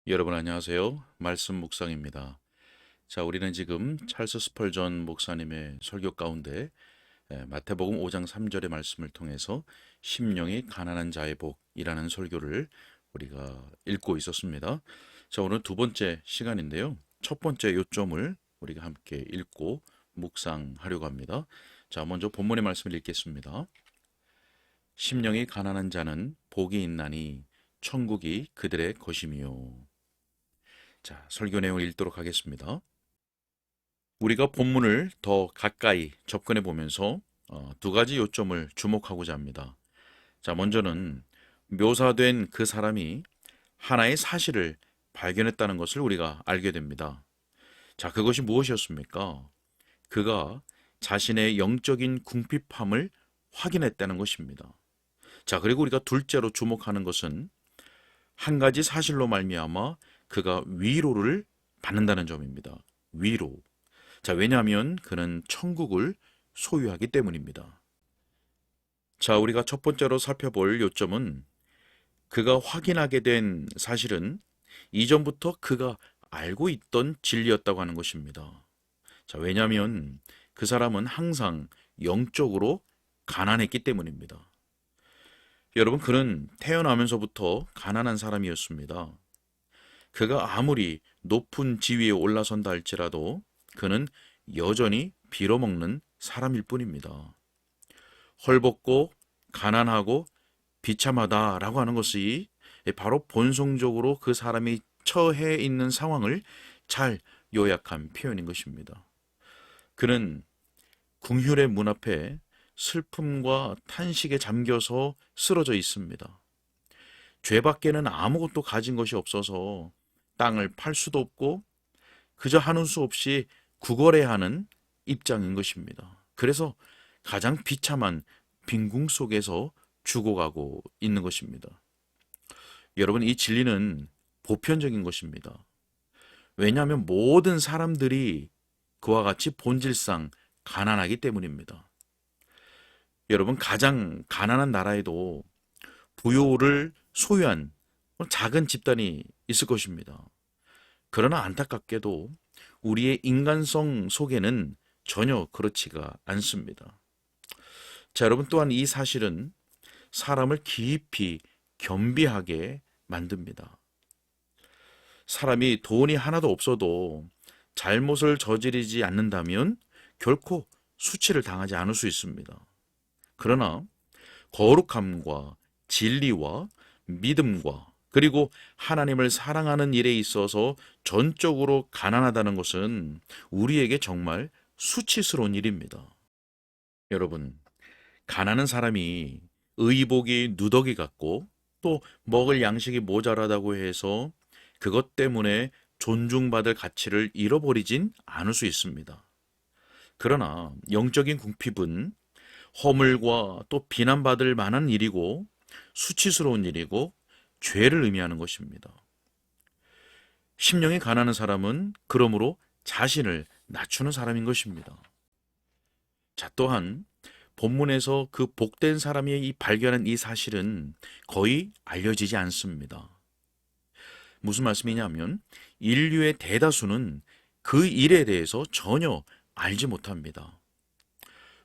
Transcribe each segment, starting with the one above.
여러분 안녕하세요. 말씀 묵상입니다. 자, 우리는 지금 찰스 스펄전 목사님의 설교 가운데 마태복음 5장 3절의 말씀을 통해서 심령이 가난한 자의 복이라는 설교를 우리가 읽고 있었습니다. 자, 오늘 두 번째 시간인데요. 첫 번째 요점을 우리가 함께 읽고 묵상하려고 합니다. 자, 먼저 본문의 말씀을 읽겠습니다. 심령이 가난한 자는 복이 있나니 천국이 그들의 것임이요. 자, 설교 내용을 읽도록 하겠습니다. 우리가 본문을 더 가까이 접근해 보면서 두 가지 요점을 주목하고자 합니다. 자, 먼저는 묘사된 그 사람이 하나의 사실을 발견했다는 것을 우리가 알게 됩니다. 자, 그것이 무엇이었습니까? 그가 자신의 영적인 궁핍함을 확인했다는 것입니다. 자, 그리고 우리가 둘째로 주목하는 것은 한 가지 사실로 말미암아 그가 위로를 받는다는 점입니다. 위로. 자, 왜냐하면 그는 천국을 소유하기 때문입니다. 자, 우리가 첫 번째로 살펴볼 요점은 그가 확인하게 된 사실은 이전부터 그가 알고 있던 진리였다고 하는 것입니다. 자, 왜냐하면 그 사람은 항상 영적으로 가난했기 때문입니다. 여러분, 그는 태어나면서부터 가난한 사람이었습니다. 그가 아무리 높은 지위에 올라선다 할지라도 그는 여전히 빌어먹는 사람일 뿐입니다. 헐벗고 가난하고 비참하다라고 하는 것이 바로 본성적으로 그 사람이 처해 있는 상황을 잘 요약한 표현인 것입니다. 그는 궁휼의 문 앞에 슬픔과 탄식에 잠겨서 쓰러져 있습니다. 죄밖에는 아무것도 가진 것이 없어서 땅을 팔 수도 없고 그저 하는 수 없이 구걸해야 하는 입장인 것입니다. 그래서 가장 비참한 빈궁 속에서 죽어가고 있는 것입니다. 여러분, 이 진리는 보편적인 것입니다. 왜냐하면 모든 사람들이 그와 같이 본질상 가난하기 때문입니다. 여러분, 가장 가난한 나라에도 부요를 소유한 작은 집단이 있을 것입니다. 그러나 안타깝게도 우리의 인간성 속에는 전혀 그렇지가 않습니다. 자, 여러분, 또한 이 사실은 사람을 깊이 겸비하게 만듭니다. 사람이 돈이 하나도 없어도 잘못을 저지르지 않는다면 결코 수치를 당하지 않을 수 있습니다. 그러나 거룩함과 진리와 믿음과 그리고 하나님을 사랑하는 일에 있어서 전적으로 가난하다는 것은 우리에게 정말 수치스러운 일입니다. 여러분, 가난한 사람이 의복이 누더기 같고 또 먹을 양식이 모자라다고 해서 그것 때문에 존중받을 가치를 잃어버리진 않을 수 있습니다. 그러나 영적인 궁핍은 허물과 또 비난받을 만한 일이고 수치스러운 일이고 죄를 의미하는 것입니다. 심령이 가난한 사람은 그러므로 자신을 낮추는 사람인 것입니다. 자, 또한 본문에서 그 복된 사람이 발견한 이 사실은 거의 알려지지 않습니다. 무슨 말씀이냐면 인류의 대다수는 그 일에 대해서 전혀 알지 못합니다.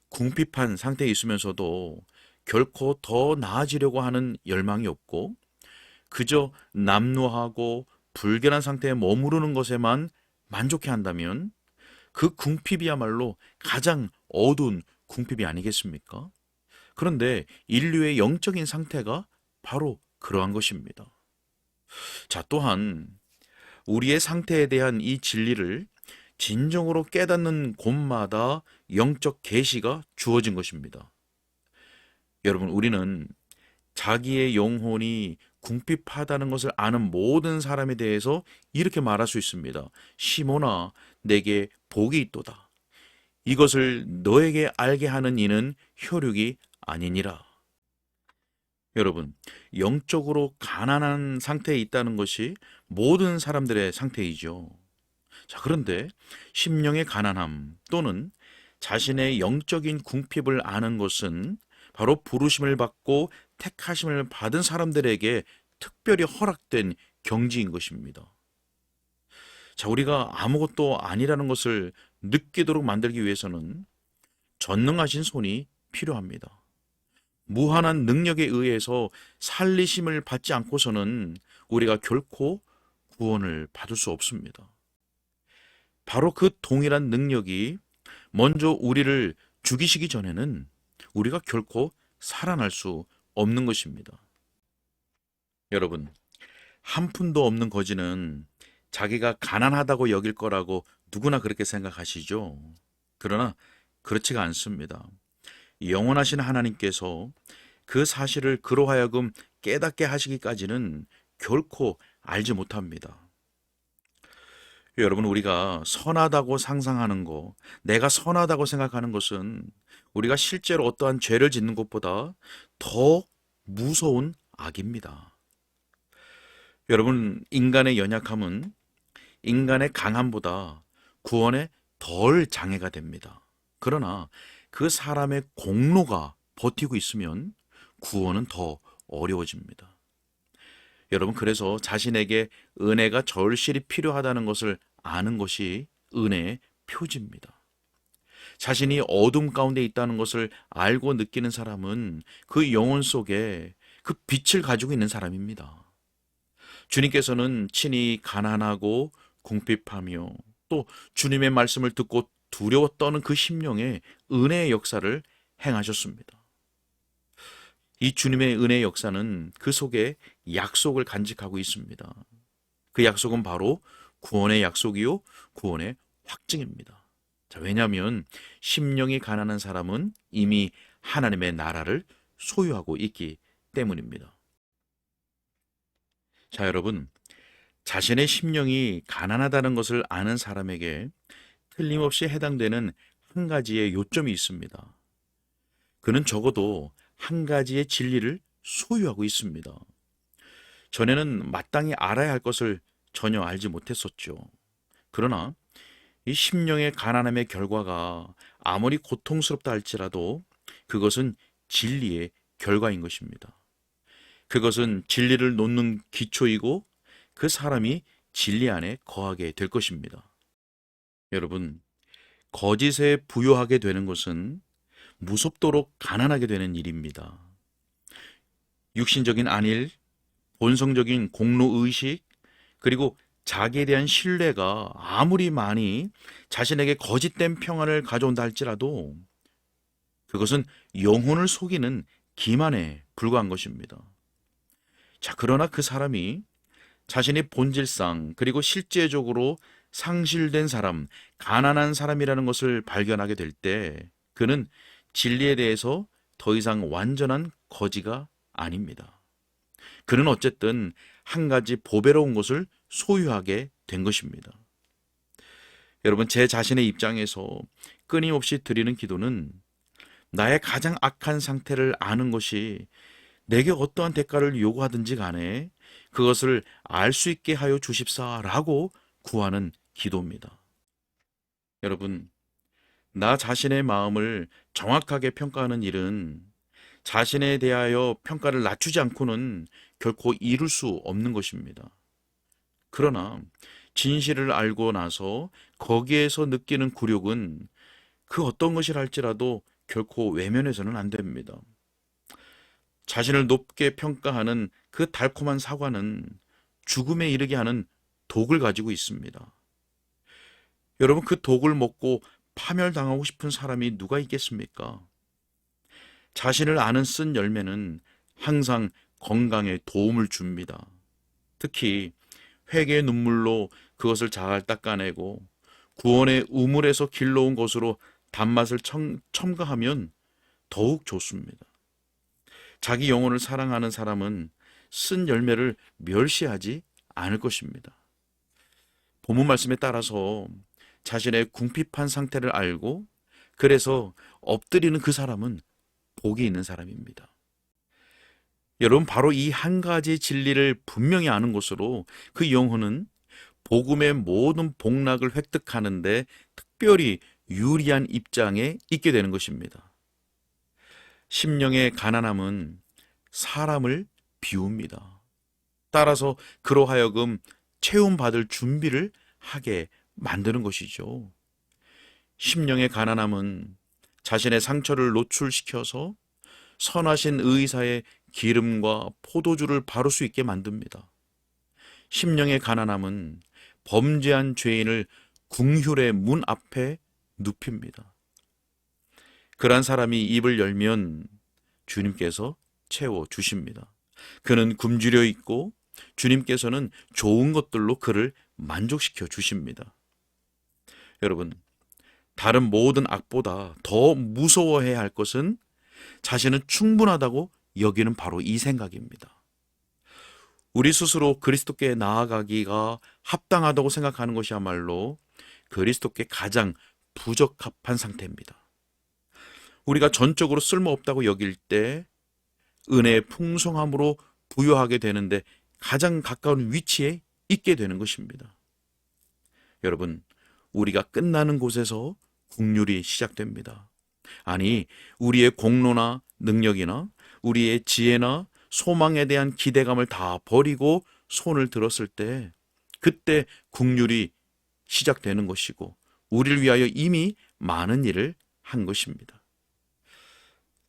궁핍한 상태에 있으면서도 결코 더 나아지려고 하는 열망이 없고 그저 남루하고 불결한 상태에 머무르는 것에만 만족해 한다면 그 궁핍이야말로 가장 어두운 궁핍이 아니겠습니까? 그런데 인류의 영적인 상태가 바로 그러한 것입니다. 자, 또한 우리의 상태에 대한 이 진리를 진정으로 깨닫는 곳마다 영적 계시가 주어진 것입니다. 여러분, 우리는 자기의 영혼이 궁핍하다는 것을 아는 모든 사람에 대해서 이렇게 말할 수 있습니다. 시몬아, 내게 복이 있도다. 이것을 너에게 알게 하는 이는 혈육이 아니니라. 여러분, 영적으로 가난한 상태에 있다는 것이 모든 사람들의 상태이죠. 자, 그런데 심령의 가난함 또는 자신의 영적인 궁핍을 아는 것은 바로 부르심을 받고 택하심을 받은 사람들에게 특별히 허락된 경지인 것입니다. 자, 우리가 아무것도 아니라는 것을 느끼도록 만들기 위해서는 전능하신 손이 필요합니다. 무한한 능력에 의해서 살리심을 받지 않고서는 우리가 결코 구원을 받을 수 없습니다. 바로 그 동일한 능력이 먼저 우리를 죽이시기 전에는 우리가 결코 살아날 수 없는 것입니다. 여러분, 한 푼도 없는 거지는 자기가 가난하다고 여길 거라고 누구나 그렇게 생각하시죠. 그러나 그렇지가 않습니다. 영원하신 하나님께서 그 사실을 그로 하여금 깨닫게 하시기까지는 결코 알지 못합니다. 여러분, 우리가 선하다고 상상하는 거, 내가 선하다고 생각하는 것은 우리가 실제로 어떠한 죄를 짓는 것보다 더 무서운 악입니다. 여러분, 인간의 연약함은 인간의 강함보다 구원에 덜 장애가 됩니다. 그러나 그 사람의 공로가 버티고 있으면 구원은 더 어려워집니다. 여러분, 그래서 자신에게 은혜가 절실히 필요하다는 것을 아는 것이 은혜의 표지입니다. 자신이 어둠 가운데 있다는 것을 알고 느끼는 사람은 그 영혼 속에 그 빛을 가지고 있는 사람입니다. 주님께서는 친히 가난하고 궁핍하며 또 주님의 말씀을 듣고 두려워 떠는 그 심령에 은혜의 역사를 행하셨습니다. 이 주님의 은혜의 역사는 그 속에 약속을 간직하고 있습니다. 그 약속은 바로 구원의 약속이요, 구원의 확증입니다. 자, 왜냐하면 심령이 가난한 사람은 이미 하나님의 나라를 소유하고 있기 때문입니다. 자, 여러분, 자신의 심령이 가난하다는 것을 아는 사람에게 틀림없이 해당되는 한 가지의 요점이 있습니다. 그는 적어도 한 가지의 진리를 소유하고 있습니다. 전에는 마땅히 알아야 할 것을 전혀 알지 못했었죠. 그러나 이 심령의 가난함의 결과가 아무리 고통스럽다 할지라도 그것은 진리의 결과인 것입니다. 그것은 진리를 놓는 기초이고 그 사람이 진리 안에 거하게 될 것입니다. 여러분, 거짓에 부요하게 되는 것은 무섭도록 가난하게 되는 일입니다. 육신적인 안일, 본성적인 공로의식, 그리고 자기에 대한 신뢰가 아무리 많이 자신에게 거짓된 평안을 가져온다 할지라도 그것은 영혼을 속이는 기만에 불과한 것입니다. 자, 그러나 그 사람이 자신의 본질상 그리고 실제적으로 상실된 사람, 가난한 사람이라는 것을 발견하게 될 때 그는 진리에 대해서 더 이상 완전한 거지가 아닙니다. 그는 어쨌든 한 가지 보배로운 것을 소유하게 된 것입니다. 여러분, 제 자신의 입장에서 끊임없이 드리는 기도는 나의 가장 악한 상태를 아는 것이 내게 어떠한 대가를 요구하든지 간에 그것을 알 수 있게 하여 주십사라고 구하는 기도입니다. 여러분, 나 자신의 마음을 정확하게 평가하는 일은 자신에 대하여 평가를 낮추지 않고는 결코 이룰 수 없는 것입니다. 그러나 진실을 알고 나서 거기에서 느끼는 굴욕은 그 어떤 것이라 할지라도 결코 외면해서는 안 됩니다. 자신을 높게 평가하는 그 달콤한 사과는 죽음에 이르게 하는 독을 가지고 있습니다. 여러분, 그 독을 먹고 파멸당하고 싶은 사람이 누가 있겠습니까? 자신을 아는 쓴 열매는 항상 건강에 도움을 줍니다. 특히 회개의 눈물로 그것을 잘 닦아내고 구원의 우물에서 길러온 것으로 단맛을 첨가하면 더욱 좋습니다. 자기 영혼을 사랑하는 사람은 쓴 열매를 멸시하지 않을 것입니다. 본문 말씀에 따라서 자신의 궁핍한 상태를 알고 그래서 엎드리는 그 사람은 복이 있는 사람입니다. 여러분, 바로 이 한 가지 진리를 분명히 아는 것으로 그 영혼은 복음의 모든 복락을 획득하는데 특별히 유리한 입장에 있게 되는 것입니다. 심령의 가난함은 사람을 비웁니다. 따라서 그로 하여금 채움받을 준비를 하게 만드는 것이죠. 심령의 가난함은 자신의 상처를 노출시켜서 선하신 의사의 기름과 포도주를 바를 수 있게 만듭니다. 심령의 가난함은 범죄한 죄인을 궁휼의 문 앞에 눕힙니다. 그러한 사람이 입을 열면 주님께서 채워주십니다. 그는 굶주려 있고 주님께서는 좋은 것들로 그를 만족시켜 주십니다. 여러분, 다른 모든 악보다 더 무서워해야 할 것은 자신은 충분하다고 여기는 바로 이 생각입니다. 우리 스스로 그리스도께 나아가기가 합당하다고 생각하는 것이야말로 그리스도께 가장 부적합한 상태입니다. 우리가 전적으로 쓸모없다고 여길 때 은혜의 풍성함으로 부여하게 되는데 가장 가까운 위치에 있게 되는 것입니다. 여러분, 우리가 끝나는 곳에서 국률이 시작됩니다. 아니, 우리의 공로나 능력이나 우리의 지혜나 소망에 대한 기대감을 다 버리고 손을 들었을 때 그때 국률이 시작되는 것이고 우리를 위하여 이미 많은 일을 한 것입니다.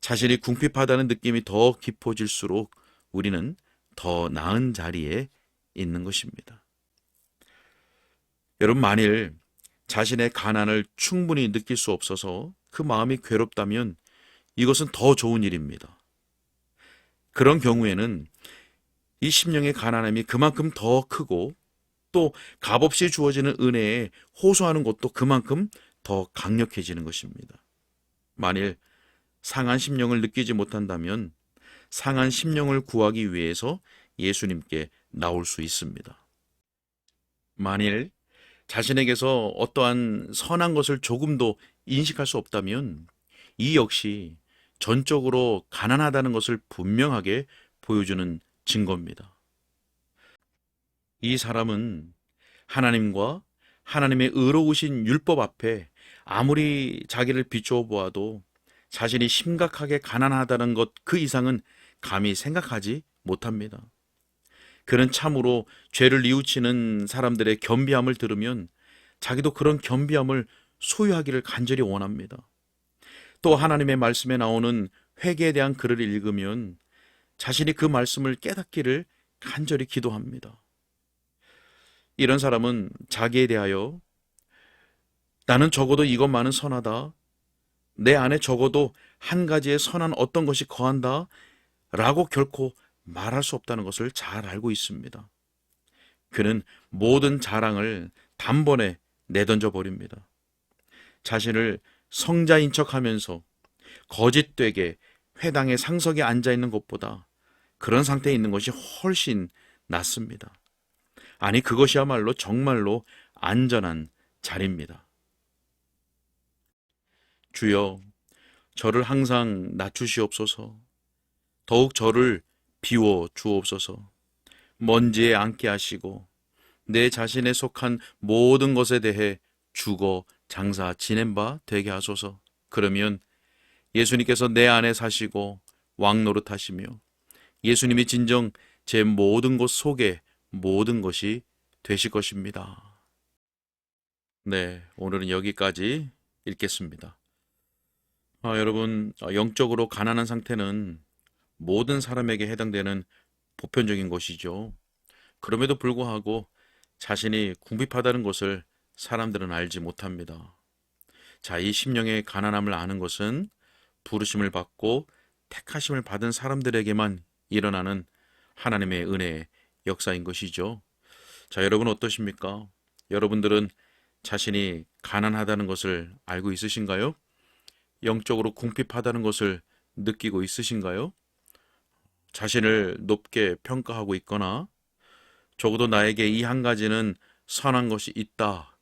자신이 궁핍하다는 느낌이 더 깊어질수록 우리는 더 나은 자리에 있는 것입니다. 여러분, 만일 자신의 가난을 충분히 느낄 수 없어서 그 마음이 괴롭다면 이것은 더 좋은 일입니다. 그런 경우에는 이 심령의 가난함이 그만큼 더 크고 또 값없이 주어지는 은혜에 호소하는 것도 그만큼 더 강력해지는 것입니다. 만일 상한 심령을 느끼지 못한다면 상한 심령을 구하기 위해서 예수님께 나올 수 있습니다. 만일 자신에게서 어떠한 선한 것을 조금도 인식할 수 없다면 이 역시 전적으로 가난하다는 것을 분명하게 보여주는 증거입니다. 이 사람은 하나님과 하나님의 의로우신 율법 앞에 아무리 자기를 비추어 보아도 자신이 심각하게 가난하다는 것 그 이상은 감히 생각하지 못합니다. 그는 참으로 죄를 뉘우치는 사람들의 겸비함을 들으면 자기도 그런 겸비함을 소유하기를 간절히 원합니다. 또 하나님의 말씀에 나오는 회개에 대한 글을 읽으면 자신이 그 말씀을 깨닫기를 간절히 기도합니다. 이런 사람은 자기에 대하여 나는 적어도 이것만은 선하다, 내 안에 적어도 한 가지의 선한 어떤 것이 거한다 라고 결코 말할 수 없다는 것을 잘 알고 있습니다. 그는 모든 자랑을 단번에 내던져 버립니다. 자신을 성자인 척하면서 거짓되게 회당의 상석에 앉아있는 것보다 그런 상태에 있는 것이 훨씬 낫습니다. 아니, 그것이야말로 정말로 안전한 자리입니다. 주여, 저를 항상 낮추시옵소서. 더욱 저를 비워 주옵소서. 먼지에 앉게 하시고 내 자신에 속한 모든 것에 대해 죽어 장사 지낸 바 되게 하소서. 그러면 예수님께서 내 안에 사시고 왕 노릇하시며 예수님이 진정 제 모든 것 속에 모든 것이 되실 것입니다. 네, 오늘은 여기까지 읽겠습니다. 여러분, 영적으로 가난한 상태는 모든 사람에게 해당되는 보편적인 것이죠. 그럼에도 불구하고 자신이 궁핍하다는 것을 사람들은 알지 못합니다. 자, 이 심령의 가난함을 아는 것은 부르심을 받고 택하심을 받은 사람들에게만 일어나는 하나님의 은혜의 역사인 것이죠. 자, 여러분 어떠십니까? 여러분들은 자신이 가난하다는 것을 알고 있으신가요? 영적으로 궁핍하다는 것을 느끼고 있으신가요? 자신을 높게 평가하고 있거나 적어도 나에게 이 한 가지는 선한 것이 있다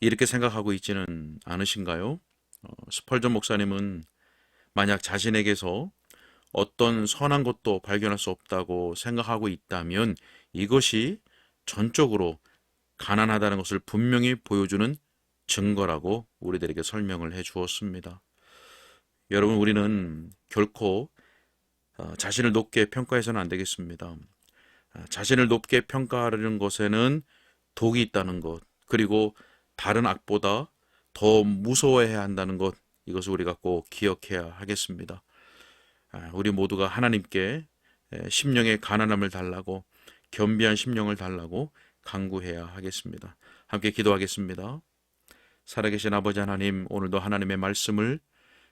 이렇게 생각하고 있지는 않으신가요? 스펄전 목사님은 만약 자신에게서 어떤 선한 것도 발견할 수 없다고 생각하고 있다면 이것이 전적으로 가난하다는 것을 분명히 보여주는 증거라고 우리들에게 설명을 해 주었습니다. 여러분, 우리는 결코 자신을 높게 평가해서는 안 되겠습니다. 자신을 높게 평가하려는 것에는 독이 있다는 것, 그리고 다른 악보다 더 무서워해야 한다는 것, 이것을 우리가 꼭 기억해야 하겠습니다. 우리 모두가 하나님께 심령의 가난함을 달라고, 겸비한 심령을 달라고 간구해야 하겠습니다. 함께 기도하겠습니다. 살아계신 아버지 하나님, 오늘도 하나님의 말씀을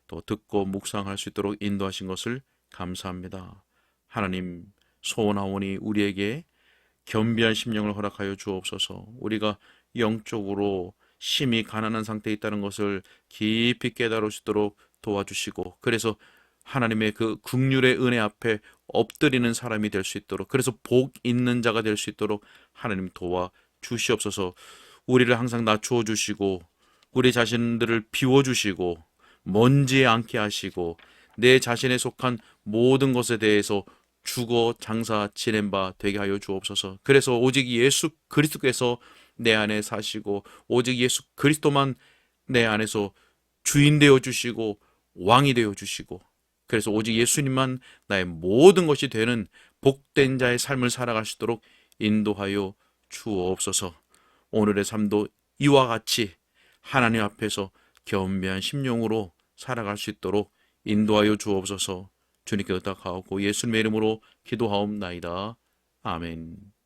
또 듣고 묵상할 수 있도록 인도하신 것을 감사합니다. 하나님, 소원하오니 우리에게 겸비한 심령을 허락하여 주옵소서. 우리가 영적으로 심히 가난한 상태에 있다는 것을 깊이 깨달을 수 있도록 도와주시고, 그래서 하나님의 그 긍휼의 은혜 앞에 엎드리는 사람이 될 수 있도록, 그래서 복 있는 자가 될 수 있도록 하나님 도와 주시옵소서. 우리를 항상 낮추어 주시고, 우리 자신들을 비워 주시고, 먼지에 앉게 하시고, 내 자신에 속한 모든 것에 대해서 죽어 장사 지낸 바 되게 하여 주옵소서. 그래서 오직 예수 그리스도께서 내 안에 사시고, 오직 예수 그리스도만 내 안에서 주인 되어 주시고 왕이 되어 주시고, 그래서 오직 예수님만 나의 모든 것이 되는 복된 자의 삶을 살아갈 수 있도록 인도하여 주옵소서. 오늘의 삶도 이와 같이 하나님 앞에서 겸비한 심령으로 살아갈 수 있도록 인도하여 주옵소서. 주님께 의탁하옵고 예수님의 이름으로 기도하옵나이다. 아멘.